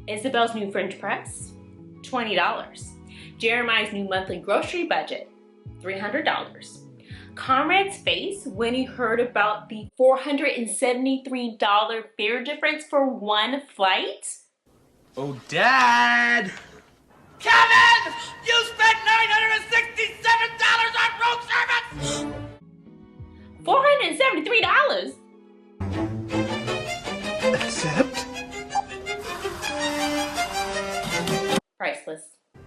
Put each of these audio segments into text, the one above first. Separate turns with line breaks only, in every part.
Isabel's new French press, $20. Jeremiah's new monthly grocery budget, $300. Conrad's face when he heard about the $473 fare difference for one flight.
Oh, Dad!
Kevin! You spent $967 on road service!
$473?
Accept?
Priceless.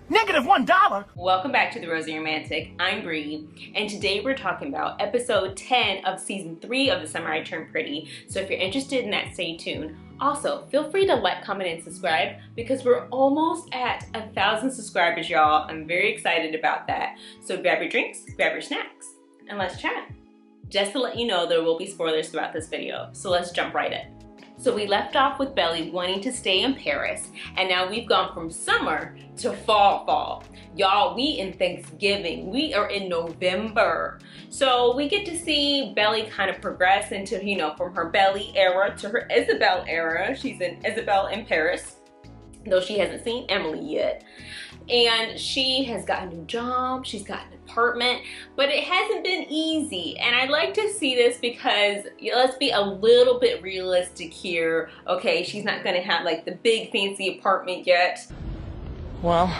-$1.
Welcome back to The Rosy Romantic. I'm Bree, and today we're talking about episode 10 of season 3 of The Summer I Turned Pretty. So if you're interested in that, stay tuned. Also, feel free to like, comment, and subscribe because we're almost at 1,000 subscribers, y'all. I'm very excited about that. So grab your drinks, grab your snacks, and let's chat. Just to let you know, there will be spoilers throughout this video, so let's jump right in. So we left off with Belly wanting to stay in Paris, and now we've gone from summer to fall. Y'all, we in Thanksgiving. We are in November. So we get to see Belly kind of progress into, you know, from her Belly era to her Isabel era. She's in Isabel in Paris, though she hasn't seen Emily yet. And she has got a new job, she's got an apartment, but it hasn't been easy. And I'd like to see this because, let's be a little bit realistic here. Okay, she's not gonna have like the big fancy apartment yet.
Well,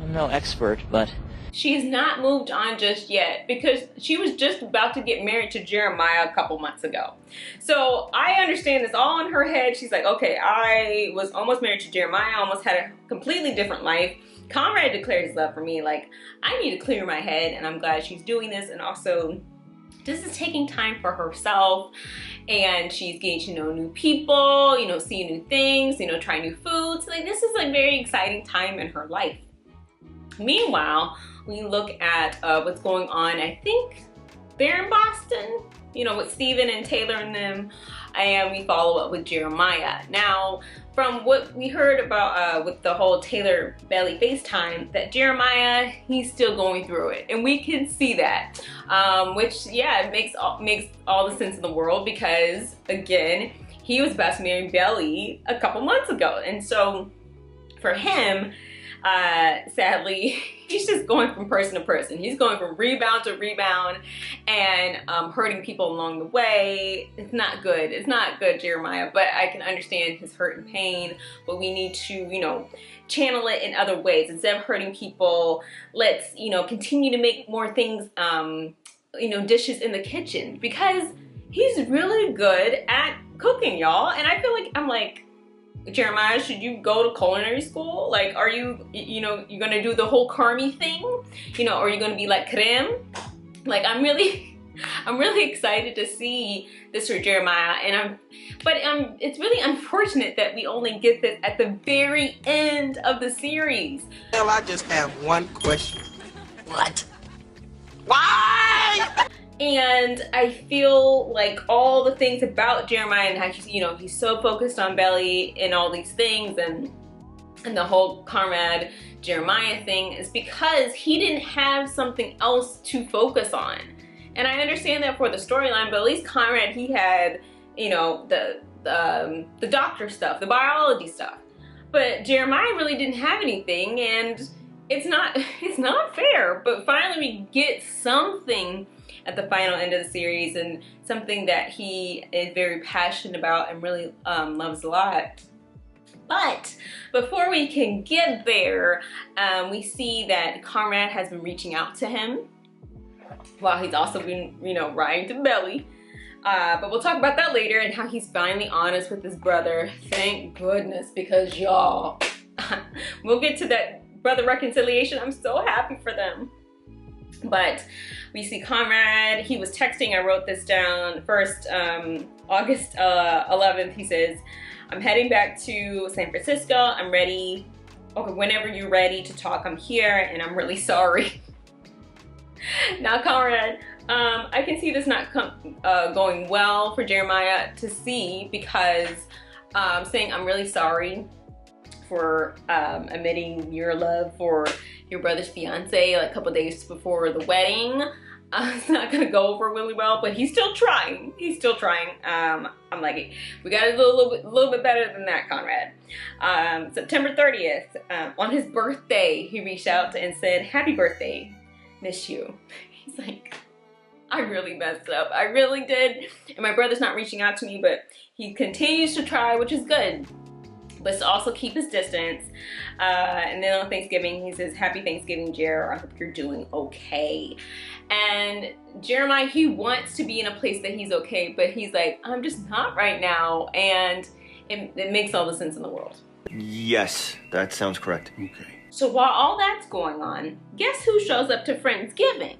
I'm no expert, but
she's not moved on just yet because she was just about to get married to Jeremiah a couple months ago. So I understand this all in her head. She's like, okay, I was almost married to Jeremiah, I almost had a completely different life. Conrad declared his love for me. Like, I need to clear my head, and I'm glad she's doing this. And also, this is taking time for herself, and she's getting to know new people, you know, see new things, you know, try new foods. Like, this is a very exciting time in her life. Meanwhile, we look at what's going on, I think they're in Boston, you know, with Steven and Taylor and them, and we follow up with Jeremiah. Now, from what we heard about with the whole Taylor Belly FaceTime, that Jeremiah, he's still going through it, and we can see that, which, yeah, it makes all the sense in the world because, again, he was about to marry Belly a couple months ago, and so for him, sadly, he's just going from person to person. He's going from rebound to rebound and hurting people along the way. It's not good. It's not good, Jeremiah, but I can understand his hurt and pain, but we need to, you know, channel it in other ways. Instead of hurting people, let's, you know, continue to make more things, you know, dishes in the kitchen because he's really good at cooking, y'all. And I feel like, I'm like, Jeremiah, should you go to culinary school? Like, are you, you know, you're gonna do the whole Carmi thing? You know, are you gonna be like Krem? Like, I'm really excited to see this for Jeremiah, and it's really unfortunate that we only get this at the very end of the series.
Well, I just have one question. What? Why?
And I feel like all the things about Jeremiah and how he's, you know, he's so focused on Belly and all these things and the whole Conrad Jeremiah thing is because he didn't have something else to focus on. And I understand that for the storyline, but at least Conrad, he had, you know, the doctor stuff, the biology stuff. But Jeremiah really didn't have anything, and it's not fair. But finally we get something at the final end of the series, and something that he is very passionate about and really loves a lot. But before we can get there, we see that Conrad has been reaching out to him while he's also been, you know, riding to Belly. But we'll talk about that later and how he's finally honest with his brother. Thank goodness, because y'all, we'll get to that brother reconciliation. I'm so happy for them. But we see Conrad, he was texting, I wrote this down, first August 11th, he says, I'm heading back to San Francisco, I'm ready, okay, whenever you're ready to talk, I'm here, and I'm really sorry. Now Conrad, I can see this not going well for Jeremiah to see, because saying I'm really sorry for admitting your love for your brother's fiance like a couple days before the wedding. It's not gonna go over really well, but he's still trying. He's still trying. I'm like, we got to do a little bit better than that, Conrad. September 30th, on his birthday, he reached out and said, "Happy birthday, miss you." He's like, I really messed up. I really did. And my brother's not reaching out to me, but he continues to try, which is good. But to also keep his distance. And then on Thanksgiving, he says, "Happy Thanksgiving, Jer. I hope you're doing okay." And Jeremiah, he wants to be in a place that he's okay, but he's like, I'm just not right now. And it makes all the sense in the world.
Yes, that sounds correct.
Okay.
So while all that's going on, guess who shows up to Friendsgiving?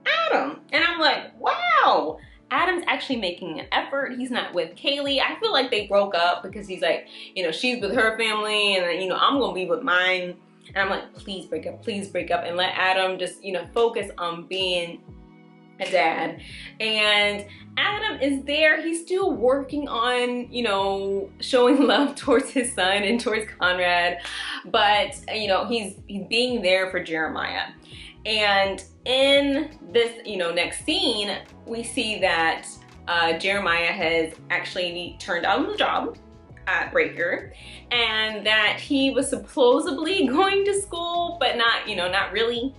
Adam. And I'm like, wow. Adam's actually making an effort. He's not with Kaylee. I feel like they broke up because he's like, you know, she's with her family and, you know, I'm going to be with mine. And I'm like, please break up and let Adam just, you know, focus on being a dad. And Adam is there. He's still working on, you know, showing love towards his son and towards Conrad. But, you know, he's being there for Jeremiah. And in this, you know, next scene, we see that Jeremiah has actually turned on the job at Breaker, and that he was supposedly going to school, but not, you know, not really.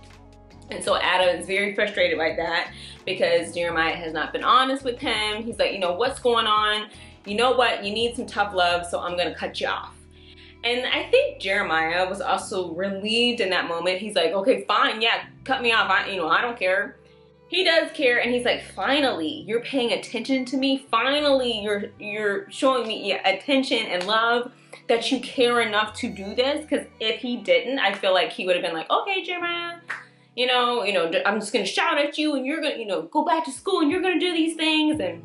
And so Adam is very frustrated by that because Jeremiah has not been honest with him. He's like, you know, what's going on? You know what? You need some tough love, so I'm gonna cut you off. And I think Jeremiah was also relieved in that moment. He's like, okay, fine, yeah, cut me off. I don't care. He does care, and he's like, finally, you're paying attention to me. Finally, you're showing me attention and love, that you care enough to do this. Because if he didn't, I feel like he would have been like, okay, Jeremiah, you know, I'm just gonna shout at you, and you're gonna, you know, go back to school, and you're gonna do these things, and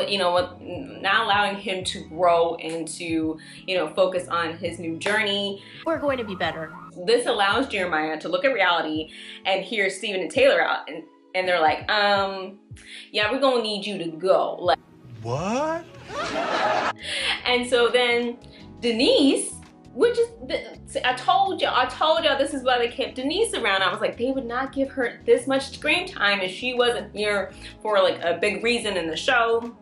you know, not allowing him to grow and to, you know, focus on his new journey.
We're going to be better.
This allows Jeremiah to look at reality and hear Steven and Taylor out, and they're like, yeah, we're gonna need you to go. Like,
What?
and so then Denise, which is, I told y'all this is why they kept Denise around. I was like, they would not give her this much screen time if she wasn't here for like a big reason in the show.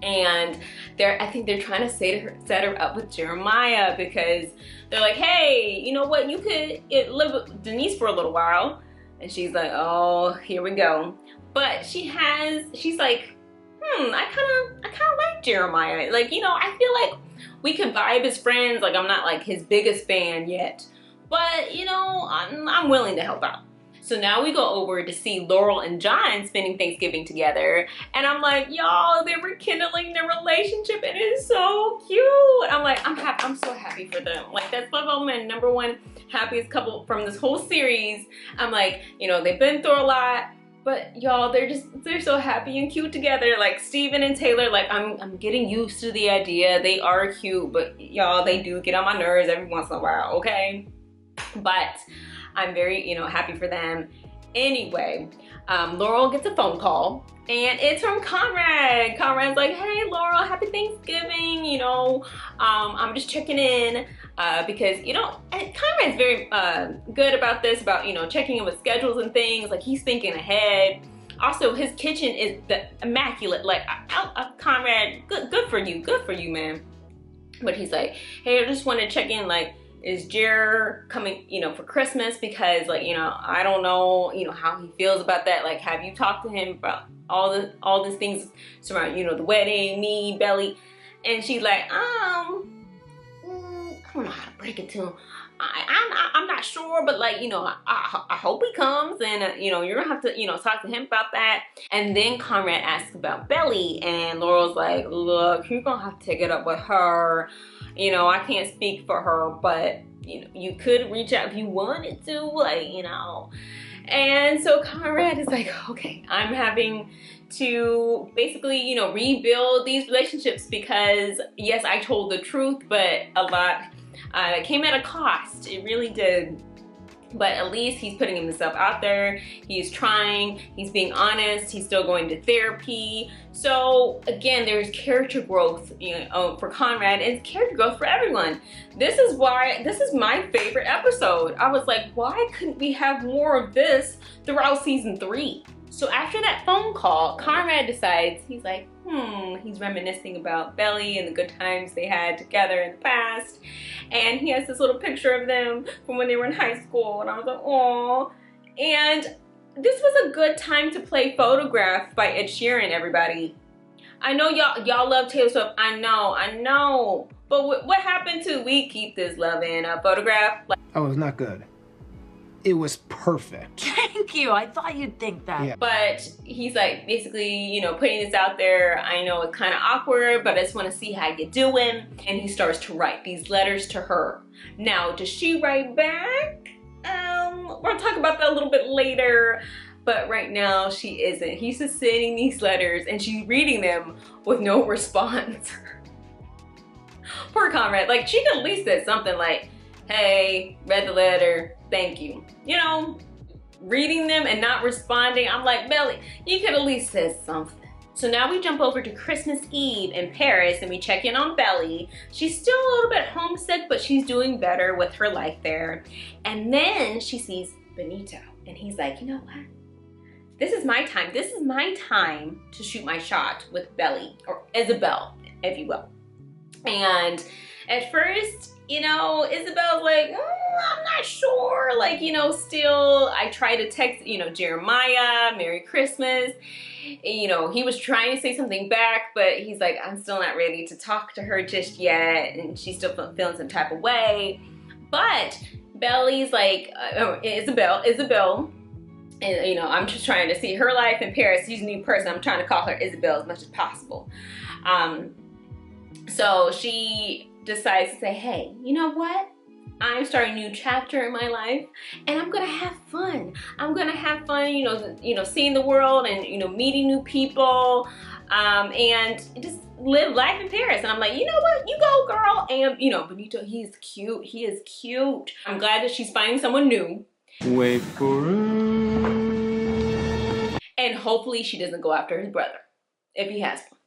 And I think they're trying to set her up with Jeremiah, because they're like, hey, you know what? You could live with Denise for a little while. And she's like, oh, here we go. But she's like, I kind of like Jeremiah. Like, you know, I feel like we can vibe as friends. Like, I'm not like his biggest fan yet, but you know, I'm willing to help out. So now we go over to see Laurel and John spending Thanksgiving together. And I'm like, y'all, they're rekindling their relationship, and it is so cute. I'm like, I'm so happy for them. Like, that's my number one happiest couple from this whole series. I'm like, you know, they've been through a lot, but y'all, they're so happy and cute together. Like Steven and Taylor, like I'm getting used to the idea. They are cute, but y'all, they do get on my nerves every once in a while, okay? But I'm very, you know, happy for them. Anyway, Laurel gets a phone call, and it's from Conrad. Conrad's like, hey Laurel, happy Thanksgiving, you know, I'm just checking in. Because, you know, Conrad's very good about this, about, you know, checking in with schedules and things. Like, he's thinking ahead. Also, his kitchen is immaculate. Like, Conrad, good for you, man. But he's like, hey, I just want to check in, like, is Jer coming, you know, for Christmas? Because, like, you know, I don't know, you know, how he feels about that. Like, have you talked to him about all these things surrounding, you know, the wedding, me, Belly? And she's like, I don't know how to break it to him. I'm not sure, but like, you know, I hope he comes, and you know, you're gonna have to, you know, talk to him about that. And then Conrad asks about Belly, and Laurel's like, look, you're gonna have to take it up with her. You know, I can't speak for her, but you know, you could reach out if you wanted to, like, you know. And so Conrad is like, okay, I'm having to basically, you know, rebuild these relationships, because yes, I told the truth, but a lot came at a cost. It really did. But at least he's putting himself out there. He's trying. He's being honest. He's still going to therapy. So again, there's character growth, you know, for Conrad, and character growth for everyone. This is my favorite episode. I was like, why couldn't we have more of this throughout season 3? So after that phone call, Conrad decides, he's like, he's reminiscing about Belly and the good times they had together in the past. And he has this little picture of them from when they were in high school. And I was like, aww. And this was a good time to play Photograph by Ed Sheeran, everybody. I know y'all love Taylor Swift. I know. But what happened to We Keep This Love in a Photograph? Like,
oh, it was not good. It was perfect.
Thank you. I thought you'd think that.
Yeah.
but he's like basically, you know, putting this out there. I know it's kind of awkward, but I just want to see how you're doing. And he starts to write these letters to her. Now, does she write back? We're gonna talk about that a little bit later. But right now, she isn't. He's just sending these letters and she's reading them with no response. Poor Conrad. Like, she could at least say something like, hey, read the letter, thank you. You know, reading them and not responding. I'm like, Belly, you could at least say something. So now we jump over to Christmas Eve in Paris and we check in on Belly. She's still a little bit homesick, but she's doing better with her life there. And then she sees Benito and he's like, you know what? This is my time. This is my time to shoot my shot with Belly, or Isabel, if you will. And at first, you know, Isabel's like, I'm not sure. Like, you know, still, I try to text, you know, Jeremiah, Merry Christmas. You know, he was trying to say something back, but he's like, I'm still not ready to talk to her just yet. And she's still feeling some type of way. But Belly's like, Isabel, and, you know, I'm just trying to see her life in Paris. She's a new person. I'm trying to call her Isabel as much as possible. So she decides to say, hey, you know what? I'm starting a new chapter in my life and I'm gonna have fun. I'm gonna have fun, you know, seeing the world and, you know, meeting new people, and just live life in Paris. And I'm like, you know what? You go, girl. And, you know, Benito, he is cute. He is cute. I'm glad that she's finding someone new.
Wait for it.
And hopefully she doesn't go after his brother, if he has one.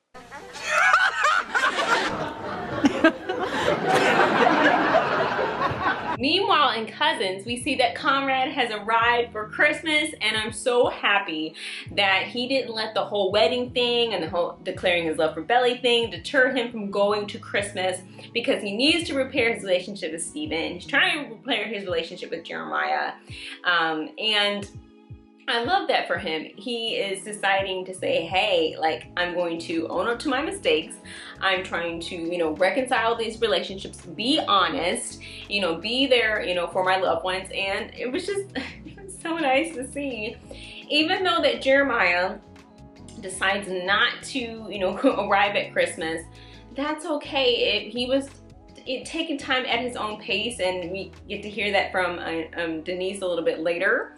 Meanwhile, in Cousins, we see that Conrad has arrived for Christmas, and I'm so happy that he didn't let the whole wedding thing and the whole declaring his love for Belly thing deter him from going to Christmas, because he needs to repair his relationship with Steven. He's trying to repair his relationship with Jeremiah, and I love that for him. He is deciding to say, hey, like, I'm going to own up to my mistakes. I'm trying to, you know, reconcile these relationships, be honest, you know, be there, you know, for my loved ones. And it was just so nice to see. Even though that Jeremiah decides not to, you know, arrive at Christmas, that's okay. He was taking time at his own pace, and we get to hear that from Denise a little bit later.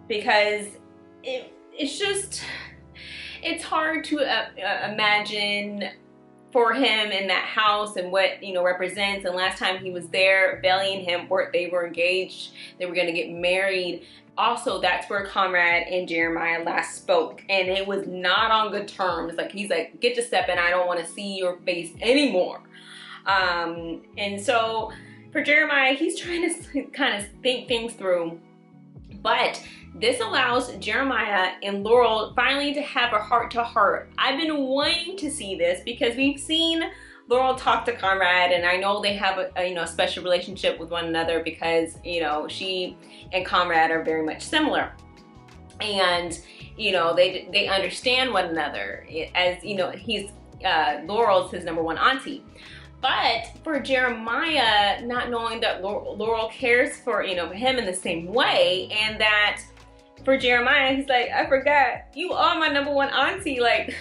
Because it's hard to imagine for him in that house and what, you know, represents. And last time he was there, Belly and him they were engaged. They were going to get married. Also, that's where Conrad and Jeremiah last spoke, and it was not on good terms. Like, he's like, get your step in. I don't want to see your face anymore. And so for Jeremiah, he's trying to kind of think things through. But this allows Jeremiah and Laurel finally to have a heart-to-heart. I've been wanting to see this because we've seen Laurel talk to Conrad, and I know they have a special relationship with one another because, you know, she and Conrad are very much similar. And, you know, they understand one another. As, you know, Laurel's his number one auntie. But for Jeremiah, not knowing that Laurel cares for, you know, him in the same way, and that for Jeremiah, he's like, I forgot, you are my number one auntie. Like,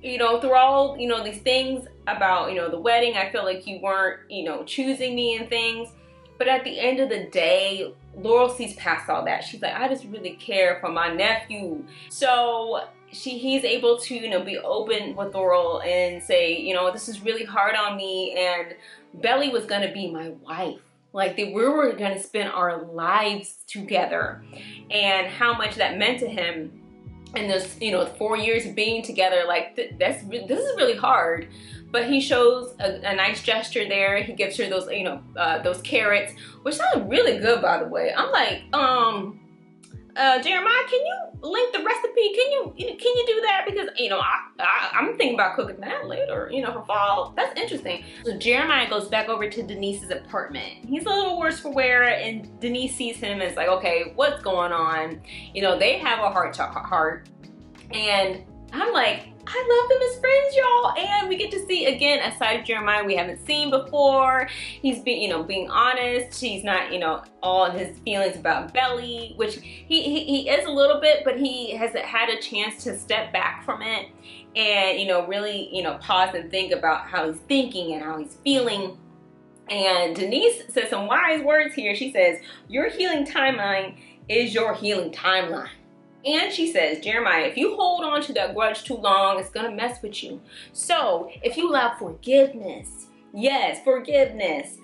you know, through all, you know, these things about, you know, the wedding, I feel like you weren't, you know, choosing me and things. But at the end of the day, Laurel sees past all that. She's like, I just really care for my nephew. So he's able to, you know, be open with Laurel and say, you know, this is really hard on me, and Belly was gonna be my wife. Like, we were gonna spend our lives together, and how much that meant to him. And those, you know, 4 years of being together, like, this is really hard. But he shows a nice gesture there. He gives her those, you know, those carrots, which sounded really good, by the way. I'm like, Jeremiah, can you link the recipe? Can you do that? Because, you know, I'm thinking about cooking that later, you know, for fall. That's interesting. So Jeremiah goes back over to Denise's apartment. He's a little worse for wear, and Denise sees him and is like, okay, what's going on? You know, they have a heart to heart. And I'm like, I love them as friends, y'all. And we get to see, again, a side of Jeremiah we haven't seen before. He's being honest. He's not, all in his feelings about Belly, which he is a little bit, but he has had a chance to step back from it and, really, pause and think about how he's thinking and how he's feeling. And Denise says some wise words here. She says, your healing timeline is your healing timeline. And she says, Jeremiah, if you hold on to that grudge too long, it's gonna mess with you. So if you allow forgiveness, yes, forgiveness,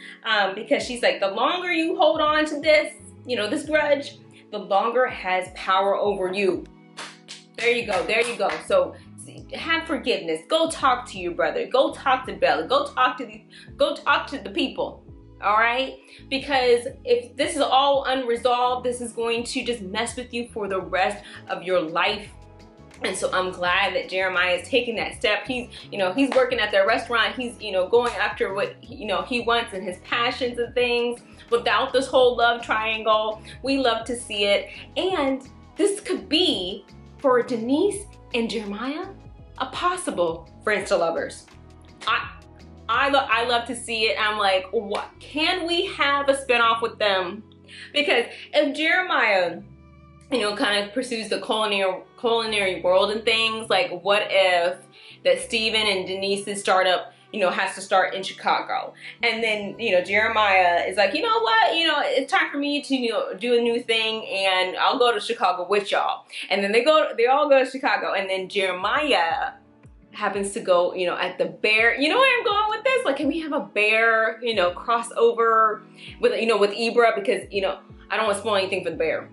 because she's like, the longer you hold on to this, this grudge, the longer it has power over you. There you go, there you go. So have forgiveness. Go talk to your brother. Go talk to Bella. Go talk to the people. All right, because if this is all unresolved, this is going to just mess with you for the rest of your life. And so I'm glad that Jeremiah is taking that step. He's working at their restaurant. He's going after what he wants and his passions and things without this whole love triangle. We love to see it. And this could be, for Denise and Jeremiah, a possible friends to lovers. I love to see it. I'm like, what? Can we have a spinoff with them? Because if Jeremiah, kind of pursues the culinary world and things, like what if that Steven and Denise's startup, has to start in Chicago, and then Jeremiah is like, you know what, it's time for me to do a new thing, and I'll go to Chicago with y'all, and then they all go to Chicago, and then Jeremiah happens to go, at the bear. You know where I'm going with this? Like, can we have a bear, crossover with, with Ibra? Because, I don't want to spoil anything for the bear.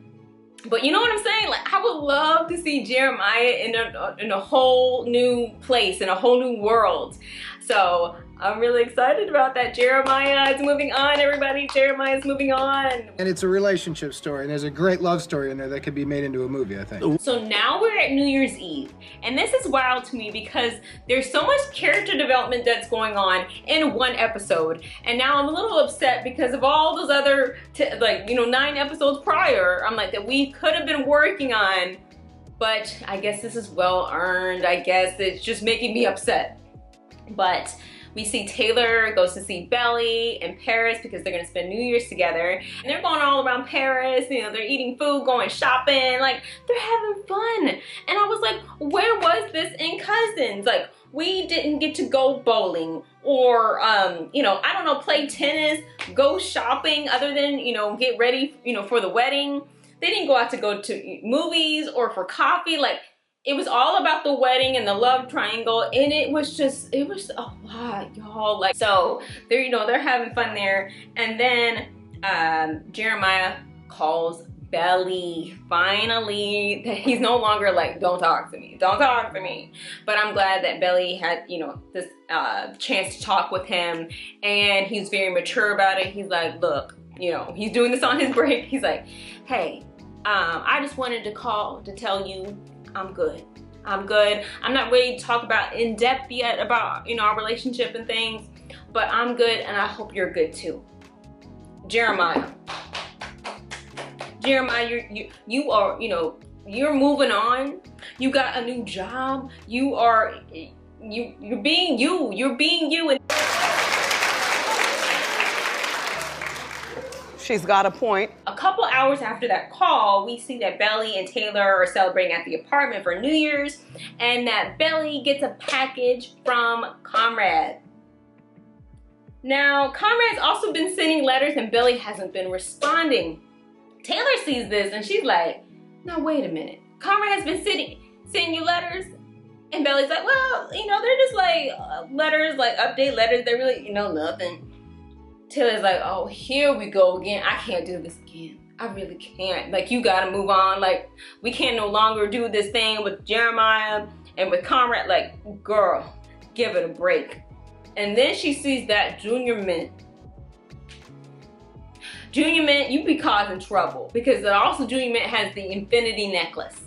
But you know what I'm saying? Like, I would love to see Jeremiah in a whole new place, in a whole new world. So I'm really excited about that. Jeremiah is moving on, everybody. Jeremiah is moving on.
And it's a relationship story, and there's a great love story in there that could be made into a movie, I think.
So now we're at New Year's Eve, and this is wild to me because there's so much character development that's going on in one episode, and now I'm a little upset because of all those other 9 episodes prior, I'm like, that we could have been working on, but I guess this is well earned. I guess it's just making me upset. But we see Taylor goes to see Belly in Paris because they're gonna spend New Year's together. And they're going all around Paris, they're eating food, going shopping, like they're having fun. And I was like, where was this in Cousins? Like, we didn't get to go bowling or, I don't know, play tennis, go shopping other than, get ready, for the wedding. They didn't go out to go to movies or for coffee. Like, it was all about the wedding and the love triangle, and it was a lot, y'all. Like, so they're having fun there. And then Jeremiah calls Belly. Finally, he's no longer like, don't talk to me. But I'm glad that Belly had, this chance to talk with him, and he's very mature about it. He's like, look, he's doing this on his break. He's like, hey, I just wanted to call to tell you I'm good. I'm not ready to talk about in depth yet about, our relationship and things, but I'm good, and I hope you're good too. Jeremiah, you are, you're moving on. You got a new job. You're being you. You're being you. And
she's got a point.
a couple hours after that call, we see that Belly and Taylor are celebrating at the apartment for New Year's, and that Belly gets a package from Conrad. Now, Conrad's also been sending letters, and Belly hasn't been responding. Taylor sees this, and she's like, now wait a minute. Conrad has been sending you letters? And Belly's like, well, they're just like letters, like update letters. They're really, nothing. Taylor's like, oh, here we go again. I can't do this again. I really can't. Like, you gotta move on. Like, we can't no longer do this thing with Jeremiah and with Conrad. Like, girl, give it a break. And then she sees that Junior Mint. Junior Mint, you be causing trouble because also Junior Mint has the infinity necklace.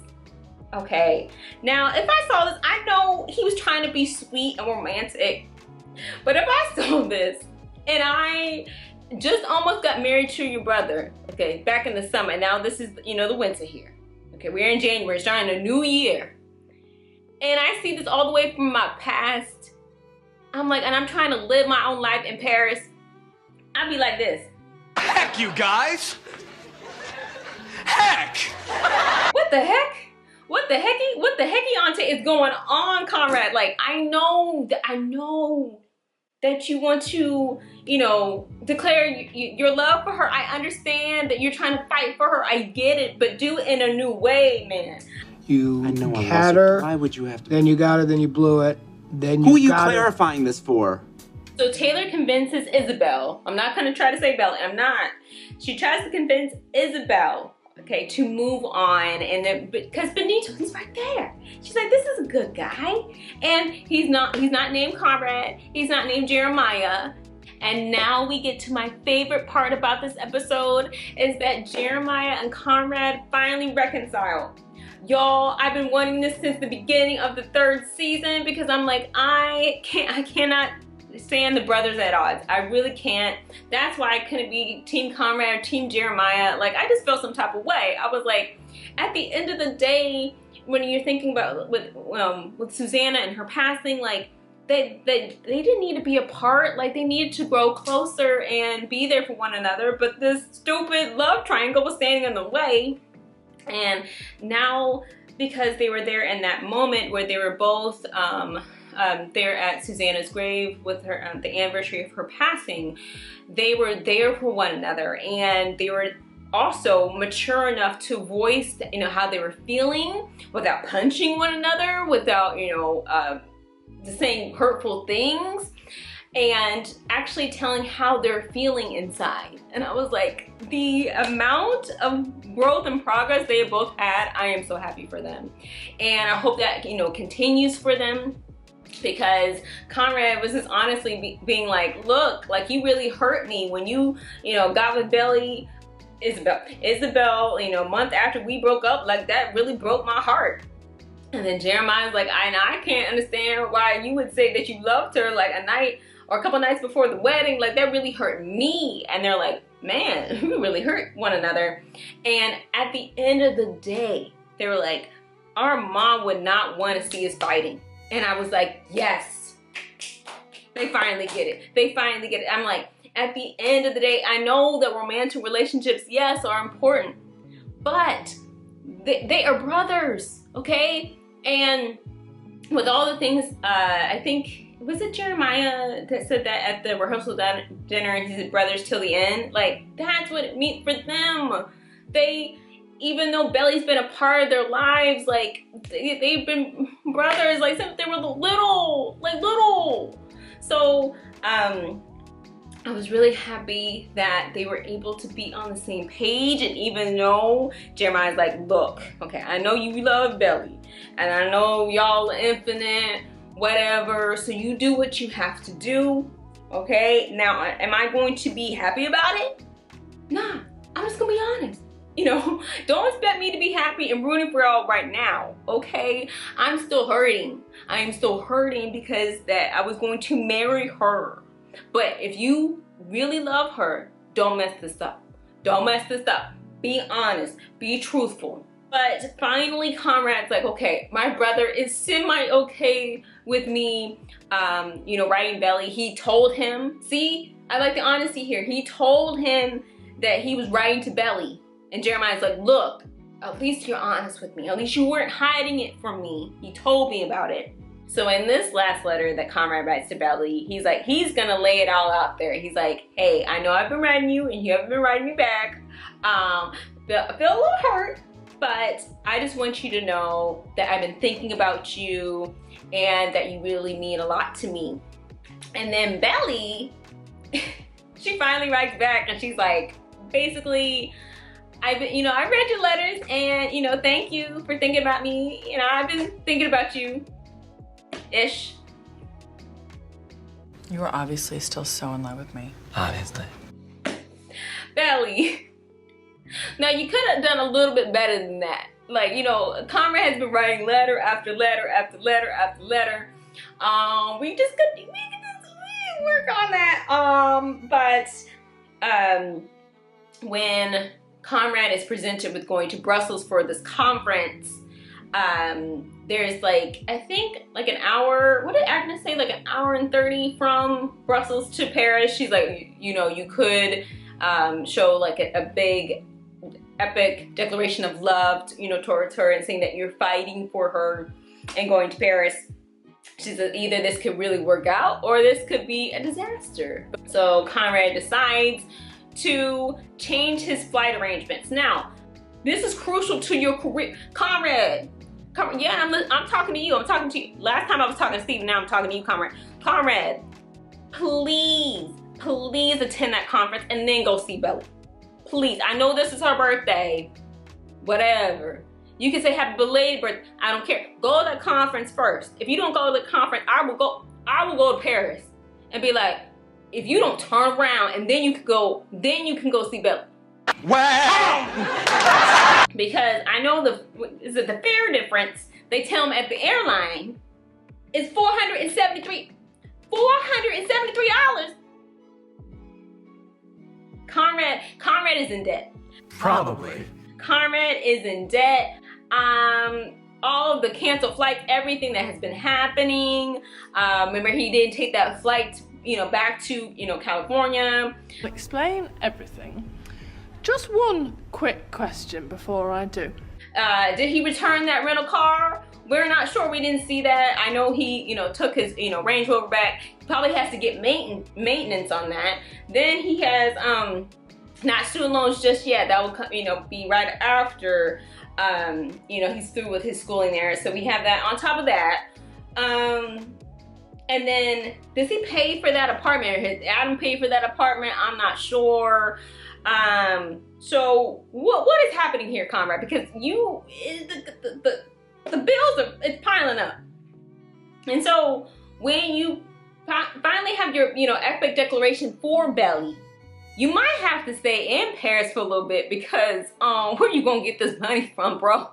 Okay, now if I saw this, I know he was trying to be sweet and romantic, but if I saw this and I just almost got married to your brother, okay, back in the summer, and now this is, you know, the winter here. Okay, we're in January, starting a new year, and I see this all the way from my past. I'm like, and I'm trying to live my own life in Paris. I'd be like this.
Heck, you guys! Heck!
What the heck? What the hecky auntie is going on, Conrad? Like, I know that you want to, you know, declare your love for her. I understand that you're trying to fight for her. I get it, but do it in a new way, man.
You had her.
Why would you have to?
Then you got her. Then you blew it. Then you
Who are you
got
clarifying this for?
So Taylor convinces Isabel. I'm not gonna try to say Belly. I'm not. She tries to convince Isabel, okay, to move on, and then because Benito, he's right there. She's like, this is a good guy, and he's not named Conrad. He's not named Jeremiah. And now we get to my favorite part about this episode is that Jeremiah and Conrad finally reconcile. Y'all, I've been wanting this since the beginning of the 3rd season because I'm like, I cannot stand the brothers at odds. I really can't. That's why I couldn't be Team Conrad or Team Jeremiah. Like, I just felt some type of way. I was like, at the end of the day, when you're thinking about with Susanna and her passing, like, they didn't need to be apart. Like, they needed to grow closer and be there for one another. But this stupid love triangle was standing in the way. And now, because they were there in that moment where they were both there at Susanna's grave with her the anniversary of her passing, they were there for one another, and they were also mature enough to voice, you know, how they were feeling without punching one another, without, you know, saying hurtful things, and actually telling how they're feeling inside. And I was like, the amount of growth and progress they both had, I am so happy for them. And I hope that, you know, continues for them, because Conrad was just honestly being like, look, like, you really hurt me when you know, got with Isabel, you know, a month after we broke up. Like, that really broke my heart. And then Jeremiah's like, I can't understand why you would say that you loved her like a night or a couple nights before the wedding. Like, that really hurt me. And they're like, man, we really hurt one another. And at the end of the day, they were like, our mom would not want to see us fighting. And I was like, yes, they finally get it. They finally get it. I'm like, at the end of the day, I know that romantic relationships, yes, are important, but they are brothers, okay? And with all the things, I think, was it Jeremiah that said that at the rehearsal dinner, he said brothers till the end? Like, that's what it means for them. Even though Belly's been a part of their lives, like, they've been brothers, like, since they were little. So, I was really happy that they were able to be on the same page. And even though Jeremiah's like, look, okay, I know you love Belly, and I know y'all are infinite, whatever, so you do what you have to do, okay? Now, am I going to be happy about it? Nah, I'm just gonna be honest. You know, don't expect me to be happy and rooting for y'all right now, okay? I'm still hurting. I am still hurting because that I was going to marry her. But if you really love her, don't mess this up. Don't mess this up. Be honest. Be truthful. But finally, Conrad's like, okay, my brother is semi-okay with me, you know, writing Belly. He told him, see, I like the honesty here. He told him that he was writing to Belly. And Jeremiah's like, look, at least you're honest with me. At least you weren't hiding it from me. He told me about it. So in this last letter that Conrad writes to Belly, he's like, he's gonna lay it all out there. He's like, hey, I know I've been writing you and you haven't been writing me back. I feel a little hurt, but I just want you to know that I've been thinking about you and that you really mean a lot to me. And then Belly, she finally writes back and she's like, basically, I read your letters and, you know, thank you for thinking about me. You know, I've been thinking about you. Ish.
You are obviously still so in love with me.
Obviously.
Belly. Now, you could have done a little bit better than that. Like, you know, Conrad has been writing letter after letter after letter after letter. We just couldn't work on that. When Conrad is presented with going to Brussels for this conference, there's like, I think like an hour, what did Agnes say? Like an hour and 30 from Brussels to Paris. She's like, you know, you could show like a big epic declaration of love, you know, towards her and saying that you're fighting for her and going to Paris. She said either this could really work out or this could be a disaster. So Conrad decides to change his flight arrangements. Now, this is crucial to your career. Conrad, yeah, I'm talking to you. I'm talking to you. Last time I was talking to Steve, now I'm talking to you, Conrad. Conrad, please attend that conference and then go see Belly. Please, I know this is her birthday, whatever. You can say happy belated birthday, I don't care. Go to the conference first. If you don't go to the conference, I will go to Paris and be like, if you don't turn around and then you can go see Belly.
Wow!
Because I know the fare difference they tell them at the airline is $473. Conrad is in debt.
Probably.
Conrad is in debt. All of the canceled flights, everything that has been happening. Remember, he didn't take that flight, you know, back to, you know, California.
Explain everything. Just one quick question before I do.
Did he return that rental car? We're not sure. We didn't see that. I know he, you know, took his, you know, Range Rover back. He probably has to get maintenance on that. Then he has not student loans just yet. That will, you know, be right after, you know, he's through with his schooling there. So we have that on top of that. And then, does he pay for that apartment? Or has Adam paid for that apartment? I'm not sure. So what is happening here, Conrad? Because the bills it's piling up. And so when you finally have your, you know, epic declaration for Belly, you might have to stay in Paris for a little bit because where you gonna get this money from, bro?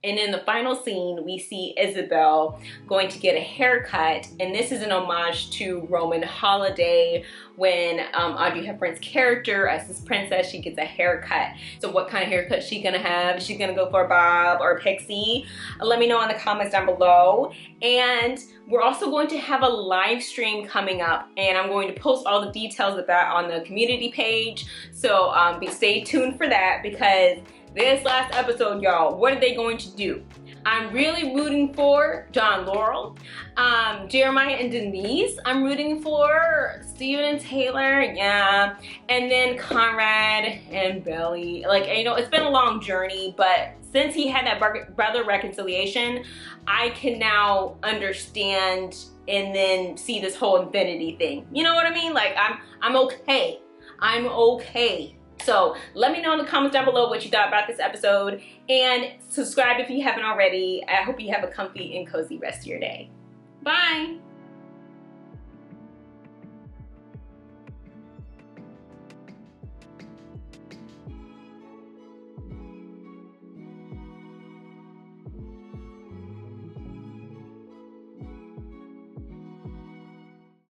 And in the final scene, we see Isabel going to get a haircut, and this is an homage to Roman holiday when Audrey Hepburn's character as this princess, she gets a haircut. So what kind of haircut is she gonna have? Is she gonna go for a bob or a pixie? Let me know in the comments down below. And we're also going to have a live stream coming up, and I'm going to post all the details of that on the community page. So stay tuned for that, because this last episode, y'all, what are they going to do? I'm really rooting for John Laurel, Jeremiah and Denise. I'm rooting for Steven and Taylor, yeah. And then Conrad and Belly. Like, you know, it's been a long journey, but since he had that brother reconciliation, I can now understand and then see this whole infinity thing. You know what I mean? Like, I'm okay. I'm okay. So let me know in the comments down below what you thought about this episode, and subscribe if you haven't already. I hope you have a comfy and cozy rest of your day. Bye.